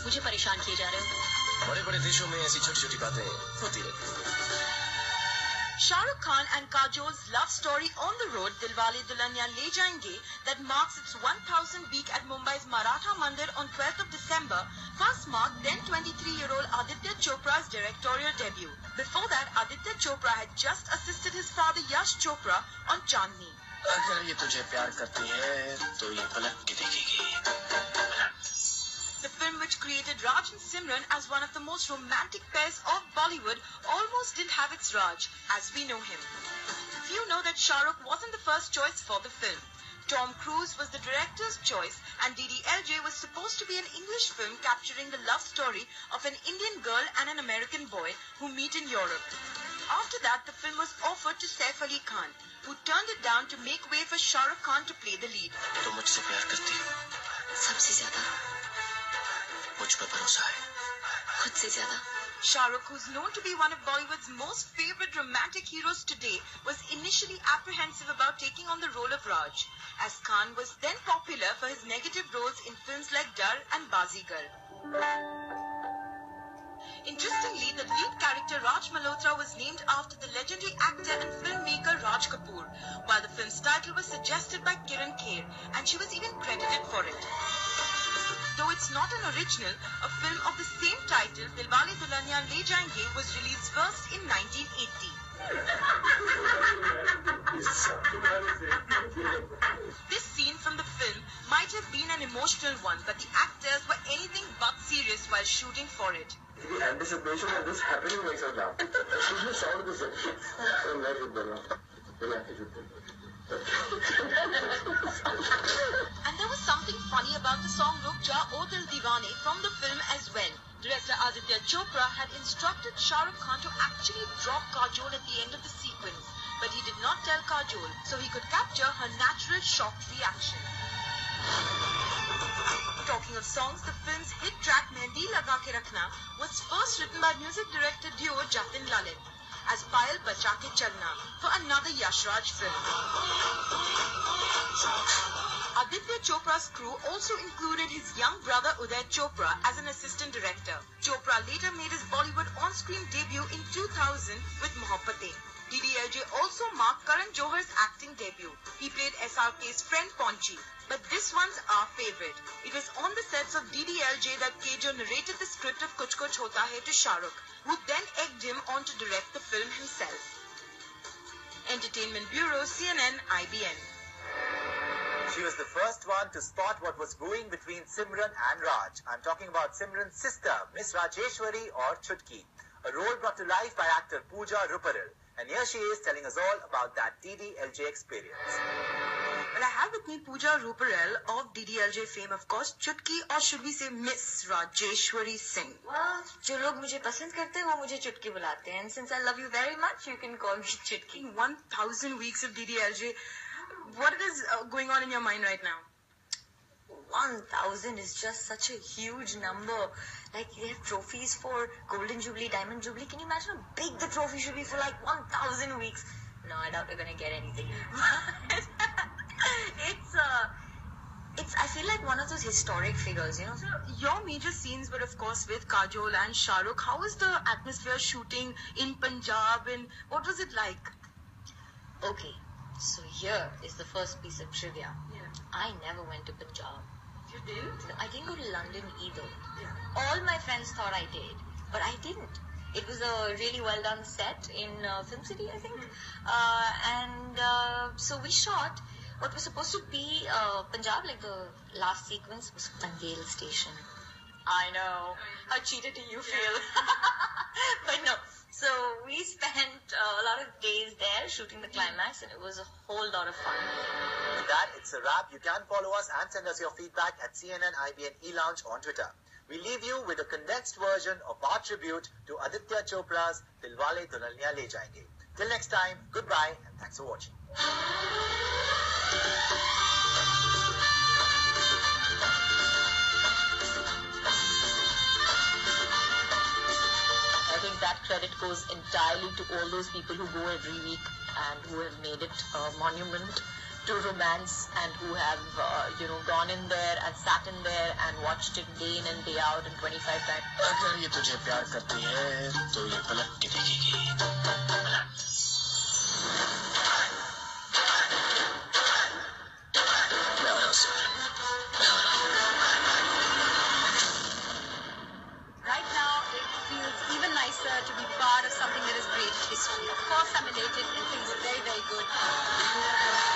मुझे परेशान किए जा रहे हो। बड़े बड़े देशों में ऐसी छोटी छोटी बातें होती रहती हैं। Shah Rukh Khan and Kajol's love story on the road, Dilwale Dulhania Le Jayenge, that marks its 1000th week at Mumbai's Maratha Mandir on 12th of December, first marked then 23-year-old Aditya Chopra's directorial debut. Before that, Aditya Chopra had just assisted his father Yash Chopra on Chandni. अगर ये तुझे प्यार करती है तो ये पलट के देखेगी। The film, which created Raj and Simran as one of the most romantic pairs of Bollywood, almost didn't have its Raj as we know him. Few know that Shah Rukh wasn't the first choice for the film. Tom Cruise was the director's choice, and DDLJ was supposed to be an English film capturing the love story of an Indian girl and an American boy who meet in Europe. After that, the film was offered to Saif Ali Khan, who turned it down to make way for Shah Rukh Khan to play the lead. तुम मुझसे प्यार करती हो? सबसे ज्यादा। मुझ पर भरोसा है? खुद से ज्यादा। Shah Rukh, who's known to be one of Bollywood's most favorite romantic heroes today, was initially apprehensive about taking on the role of Raj, as Khan was then popular for his negative roles in films like Dar and Bazigar. Interestingly, the lead character Raj Malhotra was named after the legendary actor and filmmaker Raj Kapoor, while the film's title was suggested by Kiran Kher, and she was even credited for it. Though it's not an original, a film of the same title, Dilwale Dulhania Le Jayenge, was released first in 1980. This scene from the film might have been an emotional one, but the actors were anything but serious while shooting for it. The anticipation of this happening makes us laugh. Should we sound this? And there was something funny about the song Ruk Ja O Dil Deewane from the film as well. Director Aditya Chopra had instructed Shah Rukh Khan to actually drop Kajol at the end of the sequence, but he did not tell Kajol so he could capture her natural shocked reaction. Talking of songs, the film's hit track Mehndi Laga Ke Rakhna was first written by music director duo Jatin Lalit as Payal Bacha Ke Chalna for another Yash Raj film. Aditya Chopra's crew also included his young brother Uday Chopra as an assistant director. Chopra later made his Bollywood on-screen debut in 2000 with Mohabbatein. DDLJ also marked Karan Johar's acting debut. He played SRK's friend Ponchi. But this one's our favorite. It was on the sets of DDLJ that Kejo narrated the script of Kuch Kuch Hota Hai to Shah Rukh, who then egged him on to direct the film himself. Entertainment Bureau, CNN, IBN. She was the first one to spot what was brewing between Simran and Raj. I'm talking about Simran's sister, Miss Rajeshwari or Chutki, a role brought to life by actor Pooja Ruparel. And here she is telling us all about that DDLJ experience. Well, I have with me Pooja Ruparel of DDLJ fame, of course. Chutki, or should we say Miss Rajeshwari Singh? Well, जो लोग मुझे पसंद करते हैं वो मुझे चुटकी बुलाते हैं. And since I love you very much, you can call me Chutki. 1000 weeks of DDLJ. What is going on in your mind right now? 1000 is just such a huge number. Like, they have trophies for Golden Jubilee, Diamond Jubilee. Can you imagine how big the trophy should be for like 1000 weeks? No, I doubt we're gonna get anything. It's I feel like one of those historic figures, you know. So your major scenes were, of course, with Kajol and Shah Rukh. How was the atmosphere shooting in Punjab, and what was it like? Okay, so here is the first piece of trivia. Yeah. I never went to Punjab. You didn't? No, I didn't go to London either. Yeah. All my friends thought I did, but I didn't. It was a really well done set in Film City, I think. So we shot what was supposed to be Punjab, like the last sequence was Panvel Station. I know. How cheated do you feel? But no. So we spent a lot of days there shooting the climax, and it was a whole lot of fun. With that, it's a wrap. You can follow us and send us your feedback at CNN IBN eLounge on Twitter. We leave you with a condensed version of our tribute to Aditya Chopra's Dilwale Dulhania Le Jayenge. Till next time, goodbye and thanks for watching. I think that credit goes entirely to all those people who go every week and who have made it a monument to romance and who have gone in there and sat in there and watched it day in and day out and 25 times. अगर ये तुझे प्यार करती है तो ये पलट के देखेगी. Right now, it feels even nicer to be part of something that has great history. Of course, I'm elated and things are very, very good.